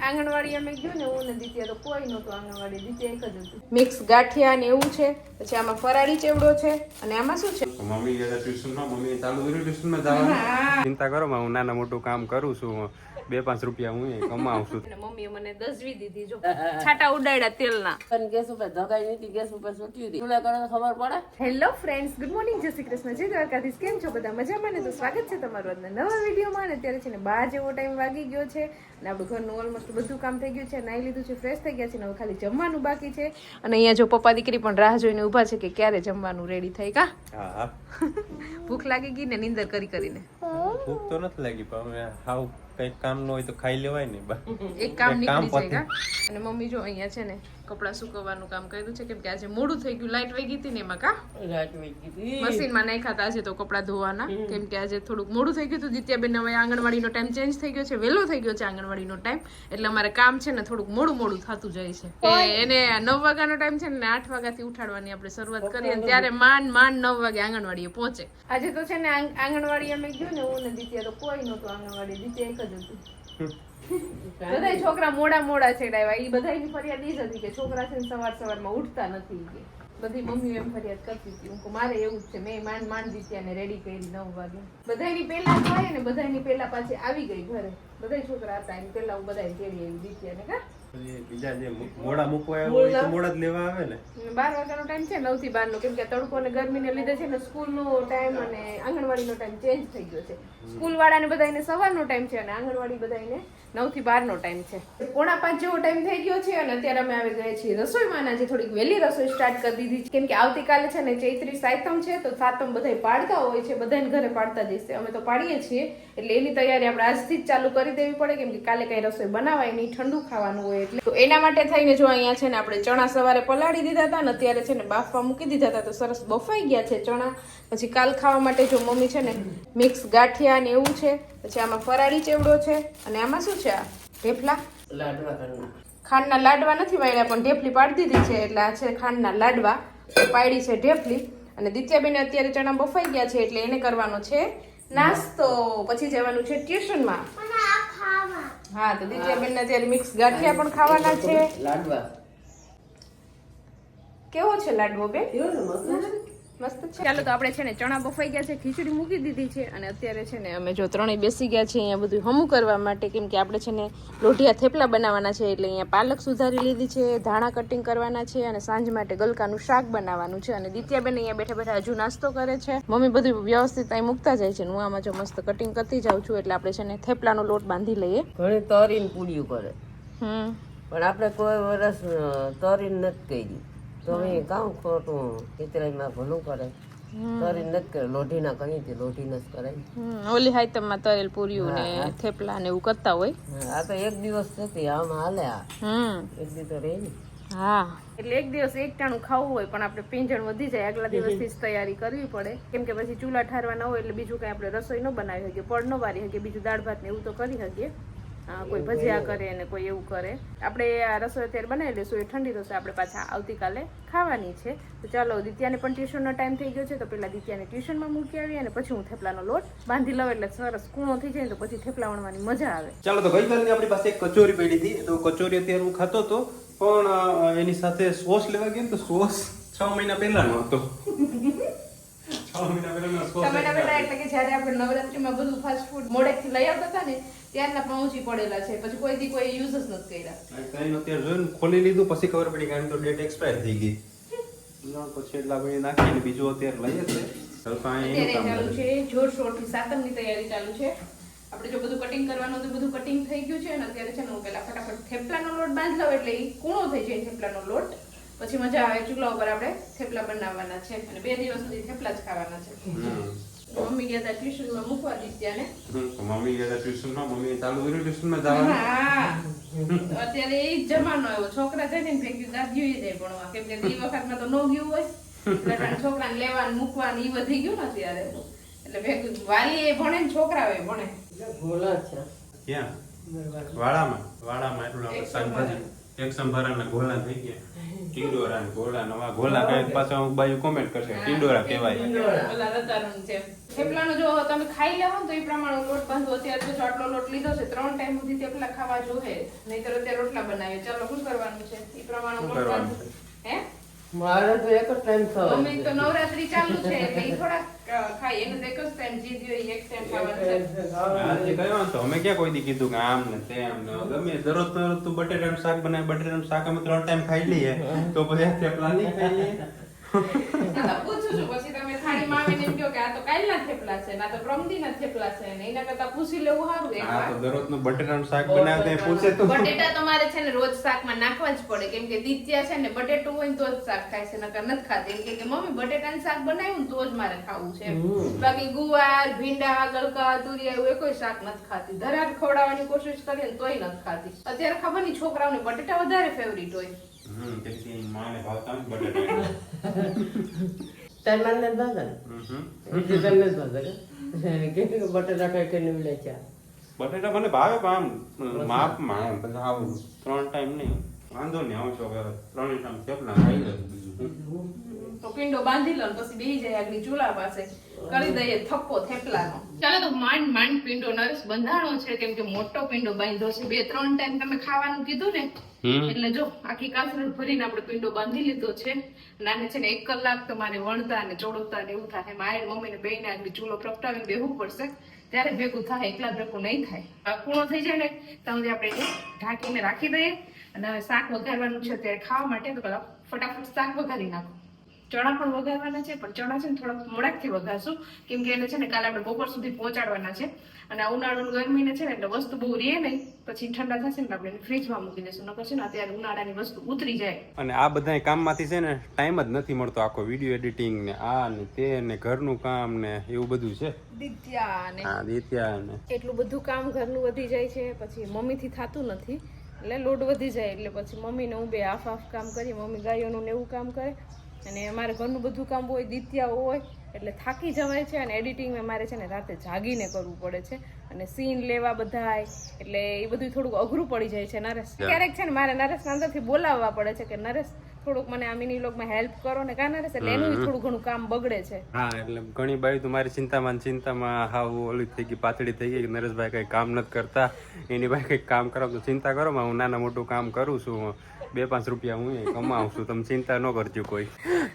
આંગણવાડી અમે ગયું ને હું ને દિત્યા તો કોઈ નહોતું આંગણવાડી, દિત્યા એક જ હતું. મિક્સ ગાંઠિયા ને એવું છે, પછી આમાં ફરાળી ચેવડો છે અને આમાં શું છે? મમ્મી ગયા ટ્યુશનમાં, મમ્મી ચાલુ કર્યું ટ્યુશનમાં જવાનું. ચિંતા કરો માં, હું નાના મોટું કામ કરું છું, 2-5 રૂપિયા હું કમાઉં છું. મમ્મીએ મને દસવી દીધી, જો છાટા ઉડાડ્યા તેલના. ગેસ ઉપર ધગાઈ નથી, ગેસ ઉપર સુટ્યું હતી. ચૂલા કરે ખબર પડે. હેલો ફ્રેન્ડ્સ, ગુડ મોર્નિંગ, જય શ્રી કૃષ્ણ, જય દ્વારકાધીશ. કેમ છો બધા? મજામાં ને? તો સ્વાગત છે તમારું આજના નવા વિડીયોમાં. અને અત્યારે છે ને 12 જેવો ટાઈમ વાગી ગયો છે અને આપણું ઘરનું ઓલમોસ્ટ બધું કામ થઈ ગયું છે, નાઈ લીધું છે, ફ્રેશ થઈ ગયા છે ને હવે ખાલી જમવાનું બાકી છે. અને અહીંયા જો પપ્પા દીકરી પણ રાહ જોઈને ઊભા છે કે ક્યારે જમવાનું રેડી થાય. કા હા, ભૂખ લાગી ગઈ ને નીંદર કરી કરીને? ભૂખ તો નથી લાગી, પણ હવે હાવ કઈક કામ ન હોય તો ખાઈ લેવાય ને. એક કામ નીકળી જાય. કા અને મમ્મી જો અહીંયા છે ને કપડા સુકવવાનું કામ કર્યું છે, કેમ કે આજે મોડું થઈ ગયું, લાઈટ વહી ગઈ હતી ને એમાં. કા મશીનમાં નાખ્યા હતા આજે તો કપડા ધોવાના, કેમ કે આજે થોડુંક મોડું થઈ ગયું હતું. દિત્યાબેન હવે આંગણવાડીનો ટાઈમ ચેન્જ થઈ ગયો છે, વહેલો થઈ ગયો છે આંગણવાડીનો ટાઈમ, એટલે અમારે કામ છે ને થોડુંક મોડું થતું જાય છે. કે એને 9 વાગ્યાનો ટાઈમ છે ને 8 વાગ્યાથી ઉઠાડવાની આપણે શરૂઆત કરીએ, ત્યારે માંડ 9 વાગે આંગણવાડીએ પહોંચે. આજે તો છે ને આંગણવાડી અમે ગયું ને હું ને દિત્યા તો કોઈ નહોતું આંગણવાડી, દિત્યા એક જ હતું. બધા છોકરા મોડા છેડાવ્યા, એ બધાની ફરિયાદ એ જ હતી કે છોકરા છે ને સવારમાં ઉઠતા નથી. બધી મમ્મીઓ એમ ફરિયાદ કરતી હતી. હું મારે એવું જ છે, મેં માંડ દિત્યાને રેડી કરી 9 વાગે. બધાની પહેલા થાય ને બધાની પહેલા પાછી આવી ગઈ ઘરે, બધા છોકરા હતા એની પહેલા હું બધાને તેડી આવી દિત્યાને. કા બીજા જે મોડા મૂકવા હોય તો મોડા જ લેવા આવે ને. 12 વાગ્યાનો ટાઈમ છે, 9 થી 12 નો, કેમ કે તડકો ને ગરમીને લીધે છે ને સ્કૂલનો ટાઈમ અને આંગણવાડીનો ટાઈમ ચેન્જ થઈ ગયો છે. સ્કૂલ વાળાને બધાને સવારનો ટાઈમ છે અને આંગણવાડી બધાને 9 થી 12 નો ટાઈમ છે. 4:45 જેવો ટાઈમ થઈ ગયો છે અને અત્યારે અમે આવી ગયા છીએ રસોઈમાં. આજે થોડીક વહેલી રસોઈ સ્ટાર્ટ કરી દીધી છે, કેમ કે આવતીકાલે છે ને ચૈત્રી સાતમ છે, તો સાતમ બધા પાડતા હોય છે, બધાને ઘરે પાડતા જશે, અમે તો પાડીએ છીએ, એટલે એની તૈયારી આપણે આજથી જ ચાલુ કરી દેવી પડે, કેમ કે કાલે કઈ રસોઈ બનાવાય નહીં, ઠંડુ ખાવાનું હોય એટલે. તો એના માટે થઈને જો અહીંયા છે ને આપણે ચણા સવારે પલાળી દીધા હતા ને અત્યારે છે ને બાફવા મૂકી દીધા હતા, તો સરસ બફાઈ ગયા છે ચણા. પછી કાલ ખાવા માટે જો મમ્મી છે ને મિક્સ ગાંઠિયા ને એવું છે, પછી આમાં ફરાળી ચેવડો છે અને આમાં શું છે? આ ઢેફલા, ખાંડના લાડવા નથી વાળ્યા પણ ઢેફલી પાડી દીધી છે, એટલે આ છે ખાંડના લાડવા, પાડી છે ઢેફલી. અને દિત્યાબેન અત્યારે ચણા બફાઈ ગયા છે એટલે એને કરવાનો છે નાસ્તો, પછી જવાનું છે ટ્યુશનમાં. હા, તો દિત્યાબેન અત્યારે મિક્સ ગાંઠિયા પણ ખાવાના છે. લાડવા કેવો છે લાડવો બે? મસ્ત છે. ચાલો તો આપણે છે ને ચણા બફાઈ ગયા છે, ખીચડી મૂકી દીધી છે અને અત્યારે છે ને અમે જો ત્રણેય બેસી ગયા છે અહીંયા બધું હમું કરવા માટે, કેમ કે આપણે છે ને લોઢિયા થેપલા બનાવવાના છે, એટલે અહીંયા પાલક સુધારી લીધી છે, ધાણા કટિંગ કરવાના છે અને સાંજ માટે ગલકાનું શાક બનાવવાનું છે. અને દિત્યાબેન અહીંયા બેઠા બેઠા હજુ નાસ્તો કરે છે. મમ્મી બધું વ્યવસ્થિત અહીં મૂકતા જાય છે, હું આમાં જો મસ્ત કટિંગ કરતી જાઉં છું, એટલે આપણે છે ને થેપલાનો લોટ બાંધી લઈએ. ઘણી તરીને પૂડ્યું કરે, પણ આપણે કોઈ વર્ષ તરીને નથી કરી, તો હવે કામ ખોટું ચિત્રાઈમાં ભલું કરે. તરીને નથી કરે, લોઢીના કરી હતી, લોઢીને જ કરાય. ઓલી હાઈતમમાં તરેલ પૂરીઓ ને થેપલા ને એવું કરતા હોય. આ તો એક દિવસ નથી, આમાં હાલે. આ એક દી તો રહી ને. હા, એટલે એક દિવસ એક ટાણું ખાવું હોય પણ આપણે પીંજણ વધી જાય, આગલા દિવસથી જ તૈયારી કરવી પડે, કેમ કે પછી ચૂલા ઠારવાના હોય એટલે બીજું કઈ આપણે રસોઈ ન બનાવી શકીએ, પડ ન વારી શકીએ, બીજું દાળ ભાત ને એવું તો કરી શકીએ. કોઈ ભજીયા કરે ને કોઈ એવું કરે. આપણે આ રસોઈ અત્યારે બનાવી લઈશું, એ ઠંડી રસોઈ આપણે પાછા આવતીકાલે ખાવાની છે. તો ચાલો, દિત્યાને પણ ટ્યુશનનો ટાઈમ થઈ ગયો છે, તો પેલા દિત્યાને ટ્યુશનમાં મૂકી આવી અને પછી હું થેપલાનો લોટ બાંધી લઉં, એટલે સરસ કૂણો થઈ જાય તો પછી થેપલા વણવાની મજા આવે. ચાલો, તો ગઈકાલની આપણી પાસે એક કચોરી પડી હતી, તો કચોરી અત્યારે હું ખાતો હતો, પણ એની સાથે સોસ લેવા ગયા તો સોસ 6 મહિના પહેલાનો હતો. 6 મહિના પહેલાનો સોસ. 6 મહિના પહેલા એટલે કે જ્યારે આપણે નવરાત્રીમાં બધું ફાસ્ટ ફૂડ મોડેકથી લઈ આવતા હતા ને ત્યારના પહોંચી પડેલા છે, પછી કોઈ દી કોઈ યુઝ જ નથી કર્યા. કઈ અત્યારે જોઈને ખોલી લીધું, પછી ખબર પડી કે આની તો ડેટ એક્સપાયર થઈ ગઈ. પછી એટલા બધી નાખીને બીજું અત્યારે લઈએ છે. અત્યારે ચાલુ છે જોરશોરથી સાતમની તૈયારી ચાલુ છે. આપણે જો બધું કટિંગ કરવાનું હતું, બધું કટિંગ થઈ ગયું છે અને અત્યારે છે ને હું પેલા ફટાફટ થેપલાનો લોટ બાંધી લઉં, એટલે એ કૂણો થઈ જાય થેપલાનો લોટ, પછી મજા આવે. ચૂલા ઉપર આપણે થેપલા બનાવવાના છે અને 2 દિવસ સુધી થેપલા જ ખાવાના છે. મમ્મી ગયા હતા ટ્યુશનમાં મૂકવા દિત્યાને. મમ્મી ગયા ટ્યુશનમાં, મમ્મી ચાલુ કર્યું ટ્યુશનમાં જવાનું. હા, અત્યારે એ જમાનો આવ્યો, છોકરા જાય ને ભેગી દાદીઓ જાય ભણવા, કેમ કે એ વખતમાં તો ન ગયું હોય, એટલે છોકરાને લેવાનું મૂકવાનું એ વધી ગયું ને અત્યારે, એટલે ભેગું વાલી એ ભણે ને છોકરાઓ એ ભણે. ગોલા છે ક્યાં? વાળામાં એટલું આપણે શાકભાજી એક સંભારાના ગોલા થઈ ગયા. ટીંડોરા ને ઘોડા નવા ઘોલા કહે પાછા હું બાજુ કોમેન્ટ કરશે ટીંડોરા કહેવાય. ઓલા રતારણ છે. થેપલાનો જો તમે ખાઈ લેવો ને તો એ પ્રમાણે લોટ બાંધવો. અત્યારે તો આટલો લોટ લીધો છે 3 ટાઈમ સુધી થેપલા ખાવા જોઈએ, નહીંતર અત્યારે રોટલા બનાવીએ. ચાલો શું કરવાનું છે એ પ્રમાણે શું લોટ કરવાનું બાંધો. છે? હે મારે તો એક જ ટાઈમ અમે તો થવાય નવરાત્રી ચાલુ છે એટલે ઈ થોડાક ખાય. એને તો એક જ ટાઈમ જે દિવસ એક ટાઈમ ખાવાનું છે. આજે કયો તો અમે ક્યાં કોઈ દી કીધું કે આમ ને તેમ ને ગમે દરરોજ તું બટેટાનું શાક બનાવે બટેટાનું શાક અમે 3 ટાઈમ ખાઈ લઈએ તો પછી થેપલા નહીં ખાઈએ. ના તો પૂછું છું પછી તમે થાળીમાં આવીને એમ કહો કે આ તો કાલના થેપલા છે ના તો પ્રમદીના થેપલા છે ને એના કરતા પૂછી લેવું સારું એક આ વાર. તો દરરોજનું બટેટાનું શાક બનાવે તો એ પૂછે તો બટેટા તમારે છે ને રોજ શાકમાં નાખવા જ પડે, કેમ કે દિત્યા છે ને બટેટું હોય ને તો જ શાક ખાય છે, નકર નથી ખાતી. એમ કે મમ્મી બટેટાનું શાક બનાવ્યું ને તો જ મારે ખાવું છે. બાકી ગુવાર ભીંડા ગલકા તુરિયા એવું કોઈ શાક નથી ખાતી. ધરાડ ખવડાવવાની કોશિશ કરીએ ને તોય નથી ખાતી. અત્યારે ખબર નહીં છોકરાઓને બટેટા વધારે ફેવરિટ હોય. કેમ કે માને ભાવતા ને બટેટા. તાર મને નથી ભાવતા ને? બીજું તને નથી ભાવતા કે? કે બટેટા કઈ કઈ નીવડે છે બટેટા મને ભાવે પણ આમ માપમાં એમ પછી આવું 3 ટાઈમ નહીં વાંધો નહીં આવું છો 3 ટાઈમ થેપલા ખાઈ લે બીજું તો પિંડો બાંધી લો ને પછી બેહી જાય આગળ ચૂલા પાસે કરી દઈએ થપ્પો થેપલાનો. ચાલો તો માંડ માંડ પિંડો નરેશ બંધાણો છે, કેમ કે મોટો પિંડો બાંધ્યો છે. 2-3 ટાઈમ તમે ખાવાનું કીધું ને એટલે જો આખી કાસરલ ભરીને આપણે પિંડો બાંધી લીધો છે. નાને છે ને 1 કલાક તમારે વણતા ને ચોળવતા ને એવું થાય. મારે મમ્મીને બેયને આગળ ચૂલો પ્રગટાવીને બેહવું પડશે, ત્યારે ભેગું થાય. એકલા ભેગું નહીં થાય. આ કૂણો થઈ જાય ને ત્યાં આપણે એને ઢાંકીને રાખી દઈએ. અને હવે શાક વઘારવાનું છે ત્યારે ખાવા માટે તો પેલા ફટાફટ શાક વઘારી નાખો. ચણા પણ વઘારવાના છે, પણ ચણા છે ને થોડાક મોડાકથી વઘારશું, કેમ કે એને છે ને કાલે આપણે બપોર સુધી પહોંચાડવાના છે. અને આ ઉનાળાની ગરમીને છે ને એટલે વસ્તુ બહુ રહે નહીં, પછી ઠંડા થશે ને આપણે ફ્રીજમાં મૂકી દઈશું. નકર છે ને અત્યારે ઉનાળાની વસ્તુ ઉતરી જાય. અને આ બધા કામમાંથી છે ને ટાઈમ જ નથી મળતો. આખો વિડીયો એડિટિંગ ને આ ને તે ને ઘરનું કામ ને એવું બધું છે. દિત્યા ને હા દિત્યા ને એટલું બધું કામ ઘરનું વધી જાય છે, પછી મમ્મીથી થતું નથી એટલે લોડ વધી જાય. એટલે પછી મમ્મીને હું બે હાફ કામ કરીએ. મમ્મી ગાયોનું ને એવું કામ કરે અને અમારે ઘરનું બધું કામ હોય, દિત્યા હોય એટલે થાકી જવાય છે. અને એડિટિંગમાં મારે છે ને રાતે જાગીને કરવું પડે છે અને સીન લેવા બધાય એટલે એ બધું થોડુંક અઘરું પડી જાય છે. નરેશ ક્યારેક છે ને મારે નરેશને અંદરથી બોલાવવા પડે છે કે નરેશ થોડુંક મને આ મિની વ્લોગમાં હેલ્પ કરો ને કા નરેશ, એટલે એનું થોડું ઘણું કામ બગડે છે. હા એટલે ઘણી બાઈ તો મારી ચિંતામાં હાવ ઓલી થઈ ગઈ, પાતળી થઈ ગઈ કે નરેશભાઈ કઈ કામ નથી કરતા. એની ભાઈ કઈક કામ કરો તો ચિંતા કરો, હું નાના મોટું કામ કરું છું, 2-5 રૂપિયા હું કમાવું છું, તમે ચિંતા ન કરજો. કોઈ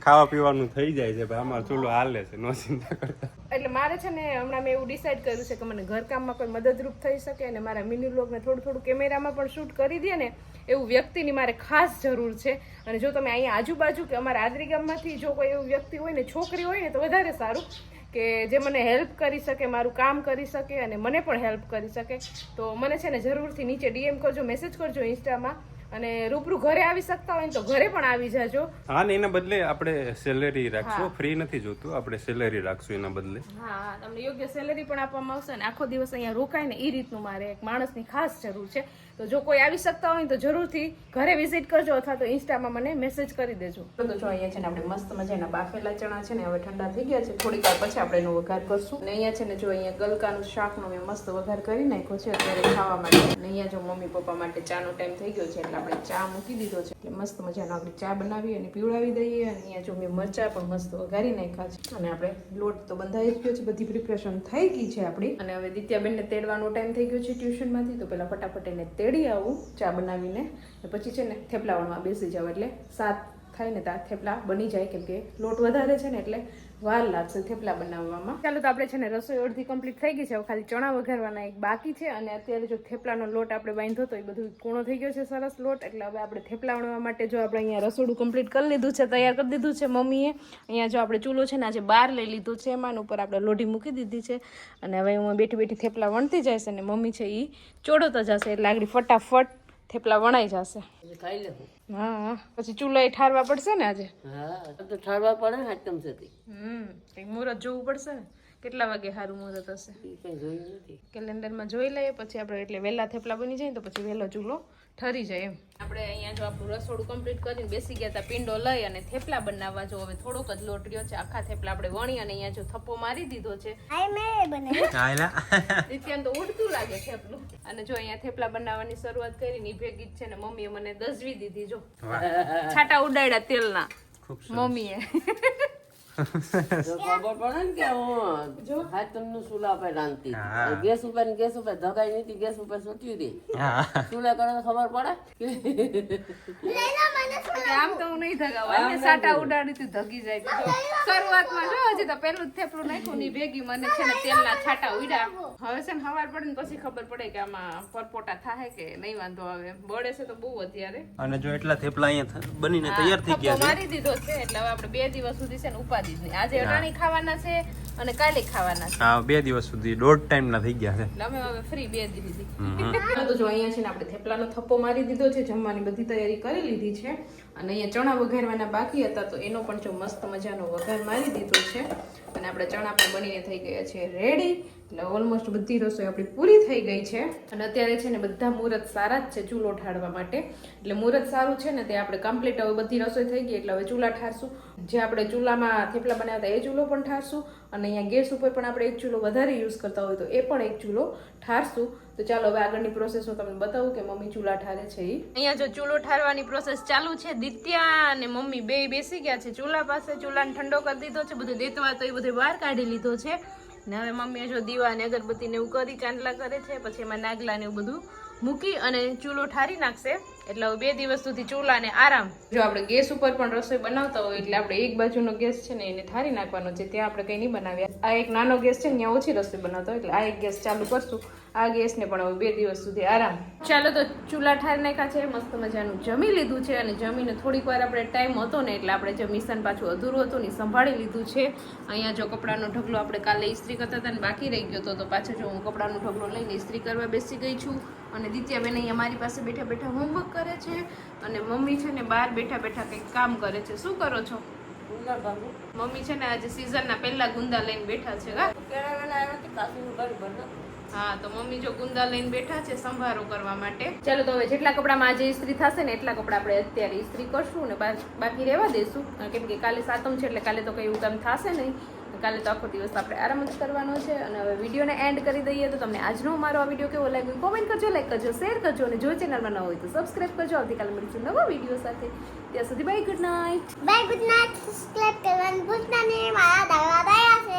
ખાવા પીવાનું થઈ જાય છે ભાઈ, અમારો ચૂલો હાલે છે, નો ચિંતા કરતા. એટલે મારે છે ને હમણાં મેં એવું ડિસાઈડ કર્યું છે કે મને ઘરકામમાં કોઈ મદદરૂપ થઈ શકે અને મારા મિની વ્લોગને થોડું કેમેરામાં પણ શૂટ કરી દે ને એવું વ્યક્તિની મારે ખાસ જરૂર છે. અને જો તમે અહીંયા આજુબાજુ કે અમારા આદરી ગામમાંથી જો કોઈ એવું વ્યક્તિ હોય ને, છોકરી હોય ને તો વધારે સારું, કે જે મને હેલ્પ કરી શકે, મારું કામ કરી શકે અને મને પણ હેલ્પ કરી શકે. તો મને છે ને જરૂરથી નીચે DM કરજો, મેસેજ કરજો ઇન્સ્ટામાં. અને રૂબરૂ ઘરે આવી શકતા હોય ને તો ઘરે પણ આવી જાજો. હા ને એના બદલે આપણે સેલેરી રાખશું, ફ્રી નથી જોતું, આપણે સેલેરી રાખશું એના બદલે. હા તમને યોગ્ય સેલેરી પણ આપવામાં આવશે અને આખો દિવસ અહીંયા રોકાય ને એ રીતનું મારે એક માણસની ખાસ જરૂર છે. તો જો કોઈ આવી શકતા હોય તો જરૂરથી ઘરે વિઝિટ કરજો અથવા તો ઇન્સ્ટામાં મને મેસેજ કરી દેજો. તો જો અહીંયા છે ને આપણે મસ્ત મજાના બાફેલા ચણા છે ને હવે ઠંડા થઈ ગયા છે, થોડીક વાર પછી આપણે એનો વઘાર કરશું. અને અહીંયા છે ને જો અહીંયા ગલકાનું શાકનો મેં મસ્ત વઘાર કરી નાખ્યો છે અત્યારે ખાવા માટે. અને અહીંયા જો મમ્મી પપ્પા માટે ચાનો ટાઈમ થઈ ગયો છે એટલે આપણે ચા મૂકી દીધો છે. એટલે મસ્ત મજાનો આપણે ચા બનાવી અને પીવડાવી દઈએ. અને અહીંયા જો મેં મરચા પણ મસ્ત વઘારી નાખ્યા છે. અને આપણે લોટ તો બંધાઈ જ ગયો છે, બધી પ્રિપરેશન થઈ ગઈ છે આપણી. અને હવે દિત્યાબેનને તેડવાનો ટાઈમ થઈ ગયો છે ટ્યુશનમાંથી, તો પેલા ફટાફટ એને તેડી આવું ચા બનાવીને. પછી છે ને થેપલા વણવા બેસી જાવ એટલે 7 થાય ને ત્યાં થેપલા બની જાય, કેમ કે લોટ વધારે છે ને એટલે વાર લાગશે થેપલા બનાવવામાં. ચાલો તો આપણે છે ને રસોઈ અડધી કમ્પ્લીટ થઈ ગઈ છે, હવે ખાલી ચણા વઘારવાના એક બાકી છે. અને અત્યારે જો થેપલાનો લોટ આપણે બાંધ્યો તો એ બધું કૂણો થઈ ગયો છે સરસ લોટ. એટલે હવે આપણે થેપલા વણવા માટે જો આપણે અહીંયા રસોડું કમ્પ્લીટ કરી લીધું છે, તૈયાર કરી દીધું છે મમ્મીએ. અહીંયા જો આપણે ચૂલો છે ને આજે બહાર લઈ લીધો છે, એમાં ઉપર આપણે લોઢી મૂકી દીધી છે. અને હવે હું બેઠી થેપલા વણતી જઈશ અને મમ્મી છે એ ચોડોતા જશે એટલે આગળ ફટાફટ થેપલા વણાઈ જશે. ખાઈ લેવું. હા પછી ચૂલો એ ઠારવા પડશે ને આજે. હા તો ઠારવા પડે ને આટમ સુધી. કંઈક મુહૂર્ત જોવું પડશે ને, કેટલા વાગે સારું મુહૂર્ત હશે ઈ કઈ જોયું નથી. કેલેન્ડરમાં જોઈ લઈએ પછી આપણે એટલે વહેલા થેપલા બની જાય ને તો પછી વહેલો ચૂલો ઠરી જાય એમ. આપણે અહીંયા જો આપણું રસોડું કમ્પ્લીટ કરીને બેસી ગયા હતા પિંડો લઈ અને થેપલા બનાવવા. જો હવે થોડોક જ લોટ રહ્યો છે, આખા થેપલા આપણે વણી અને અહીંયા જો થપ્પો મારી દીધો છે. નિત્યાન તો ઉડતું લાગે થેપલું. અને જો અહીંયા થેપલા બનાવવાની શરૂઆત કરીને ઈ ભેગી જ છે ને મમ્મીએ મને દસવી દીધી. જો છાટા ઉડાડ્યા તેલના મમ્મીએ. જો ખબર પડે ને કે હું હાથમનું ચૂલા ઉપર રાંધતી હતી. ગેસ ઉપર ધગાઈ નથી, ગેસ ઉપર સૂટ્યું દે. ચૂલા કરે તો ખબર પડે. આમ તો હું નહીં ધગાવું, અહીંયા સાટા ઉડાડી તું ધગી જાય. તો શરૂઆતમાં જો હજી તો પેલું જ થેપલું નાખ્યું ની ભેગી મને છે ને તેલના છાટા ઉડ્યા. હવે છે ને સવાર પડે ને પછી ખબર પડે કે આમાં પરપોટા થાય કે નહીં વાંધો આવે. બળે છે તો બહુ અત્યારે. અને જો એટલા થેપલા અહીંયા બનીને તૈયાર થઈ ગયા છે. મારી દીધો છે એટલે હવે આપણે 2 દિવસ સુધી છે ને ઉપાધિ જ નહીં. આજે અટાણી ખાવાના છે અને કાલે ખાવાના છે. હા 2 દિવસ સુધી દોઢ ટાઈમ ના થઈ ગયા છે. એટલે અમે હવે ફ્રી 2 દિવસ સુધી. તો જો અહીંયા છે ને આપણે થેપલાનો થપ્પો મારી દીધો છે, જમવાની બધી તૈયારી કરી લીધી છે અને અહીંયા ચણા વઘારવાના બાકી હતા તો એનો પણ જો મસ્ત મજાનો વઘાર મારી દીધો છે અને આપણે ચણા પણ બનીને થઈ ગયા છે રેડી. એટલે ઓલમોસ્ટ બધી રસોઈ આપણી પૂરી થઈ ગઈ છે અને અત્યારે છે ને બધા મુહૂર્ત સારા જ છે ચૂલો ઠારવા માટે. એટલે મુહૂર્ત સારું છે ને તે આપણે કમ્પ્લીટ હવે બધી રસોઈ થઈ ગઈ એટલે હવે ચૂલા ઠારશું. જે આપણે ચૂલામાં થેપલા બનાવતા એ ચૂલો પણ ઠારશું અને અહીંયા ગેસ ઉપર પણ આપણે એક ચૂલો વધારે યુઝ કરતા હોય તો એ પણ એક ચૂલો ઠારશું. તો ચાલો હવે આગળની પ્રોસેસ હું તમને બતાવું કે મમ્મી ચૂલા ઠારે છે ઈ. અહીંયા જો ચૂલો ઠારવાની પ્રોસેસ ચાલુ છે. દિત્યા અને મમ્મી બે બેસી ગયા છે ચૂલા પાસે. ચૂલાને ઠંડો કરી દીધો છે, બધું દેતવા તો એ બધું બહાર કાઢી લીધો છે ને હવે મમ્મીએ જો દીવા ને અગરબત્તી ને એવું કરી ચાંદલા કરે છે. પછી એમાં નાગલા ને એવું બધું મૂકી અને ચૂલો ઠારી નાખશે. એટલે હવે 2 દિવસ સુધી ચૂલા ને આરામ. જો આપણે ગેસ ઉપર પણ રસોઈ બનાવતા હોય એટલે આપણે એક બાજુનો ગેસ છે ને એને ઠારી નાખવાનો છે. ત્યાં આપણે કઈ નહીં બનાવ્યા. આ એક નાનો ગેસ છે ને ત્યાં ઓછી રસોઈ બનાવતા હોય એટલે આ એક ગેસ ચાલુ કરશું. આ ગેસ ને પણ હવે 2 દિવસ સુધી આરામ. ચાલો તો ચૂલા ઠારી નાખ્યા છે, મસ્ત મજાનું જમી લીધું છે અને જમીને થોડીક વાર આપણે ટાઈમ હતો ને એટલે આપણે જે મિશન પાછું અધૂરું હતું ને સંભાળી લીધું છે. અહીંયા જો કપડાનો ઢગલો આપણે કાલે ઇસ્ત્રી કરતા હતા ને બાકી રહી ગયો તો પાછો જો હું કપડાનો ઢગલો લઈને ઇસ્ત્રી કરવા બેસી ગઈ છું અને દિત્યાબેન અહીંયા મારી પાસે બેઠા બેઠા હોમવર્ક કરે છે અને મમ્મી છે ને બહાર બેઠા બેઠા કંઈક કામ કરે છે. શું કરો છો? મમ્મી છે ને આજે સિઝનના પહેલા ગુંદા લઈને બેઠા છે. હા તો મમ્મી જો ગુંદા લઈને બેઠા છે સંભારો કરવા માટે. ચાલો તો હવે જેટલા કપડામાં આજે ઇસ્ત્રી થશે ને એટલા કપડા આપણે અત્યારે ઇસ્ત્રી કરશું ને બાકી રહેવા દઈશું કેમ કે કાલે સાતમ છે એટલે કાલે તો કઈ એવું કામ થશે નહીં. કાલે તો આખો દિવસ આપણે આરામ જ કરવાનો છે અને હવે વિડીયોને એન્ડ કરી દઈએ. તો તમને આજનો મારો આ વિડીયો કેવો લાગ્યો કોમેન્ટ કરજો, લાઈક કરજો, શેર કરજો અને જો ચેનલમાં ન હોય તો સબસ્ક્રાઇબ કરજો. આવતીકાલે મળીશું નવા વિડીયો સાથે. ત્યાં સુધી bye, good night. Bye, good night. Subscribe કરવાનું ભૂલતા નહીં. મારા દાદા છે.